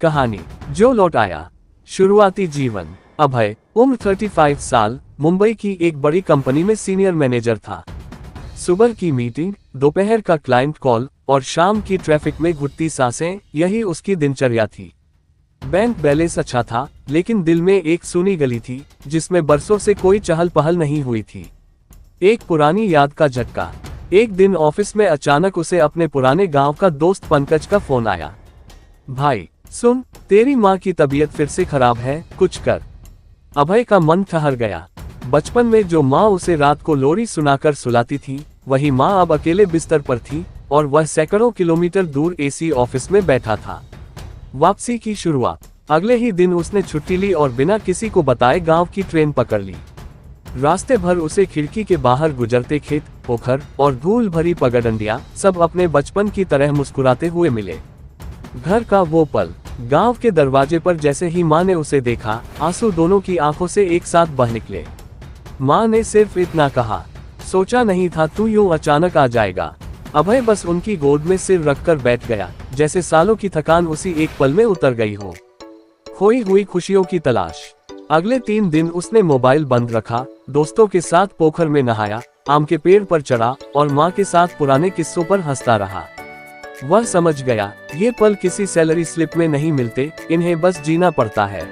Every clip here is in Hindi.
कहानी जो लौट आया। शुरुआती जीवन। अभय, उम्र 35 साल, मुंबई की एक बड़ी कंपनी में सीनियर मैनेजर था। सुबह की मीटिंग, दोपहर का क्लाइंट कॉल और शाम की ट्रैफिक में घुटती सांसें, यही उसकी दिनचर्या थी। बैंक बैलेंस अच्छा था, लेकिन दिल में एक सूनी गली थी जिसमें बरसों से कोई चहल पहल नहीं हुई थी। एक पुरानी याद का झटका। एक दिन ऑफिस में अचानक उसे अपने पुराने गांव का दोस्त पंकज का फोन आया। भाई सुन, तेरी माँ की तबीयत फिर से खराब है, कुछ कर। अभय का मन ठहर गया। बचपन में जो माँ उसे रात को लोरी सुनाकर सुलाती थी, वही माँ अब अकेले बिस्तर पर थी और वह सैकड़ों किलोमीटर दूर एसी ऑफिस में बैठा था। वापसी की शुरुआत। अगले ही दिन उसने छुट्टी ली और बिना किसी को बताए गांव की ट्रेन पकड़ ली। रास्ते भर उसे खिड़की के बाहर गुजरते खेत, पोखर और धूल भरी पगडंडियां सब अपने बचपन की तरह मुस्कुराते हुए मिले। घर का वो पल, गांव के दरवाजे पर जैसे ही माँ ने उसे देखा, आंसू दोनों की आंखों से एक साथ बह निकले। माँ ने सिर्फ इतना कहा, सोचा नहीं था तू यूं अचानक आ जाएगा। अभय बस उनकी गोद में सिर रखकर बैठ गया, जैसे सालों की थकान उसी एक पल में उतर गई हो। खोई हुई खुशियों की तलाश। अगले 3 दिन उसने मोबाइल बंद रखा, दोस्तों के साथ पोखर में नहाया, आम के पेड़ पर चढ़ा और माँ के साथ पुराने किस्सों पर हंसता रहा। वह समझ गया, ये पल किसी सैलरी स्लिप में नहीं मिलते, इन्हें बस जीना पड़ता है।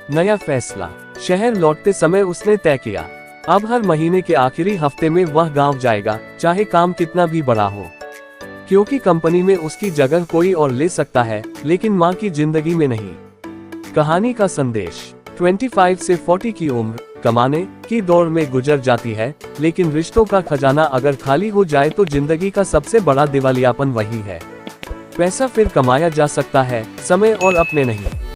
नया फैसला। शहर लौटते समय उसने तय किया, अब हर महीने के आखिरी हफ्ते में वह गांव जाएगा, चाहे काम कितना भी बड़ा हो। क्योंकि कंपनी में उसकी जगह कोई और ले सकता है, लेकिन माँ की जिंदगी में नहीं। कहानी का संदेश। 25 से 40 की उम्र कमाने की दौड़ में गुजर जाती है, लेकिन रिश्तों का खजाना अगर खाली हो जाए तो जिंदगी का सबसे बड़ा दिवालियापन वही है। पैसा फिर कमाया जा सकता है, समय और अपने नहीं।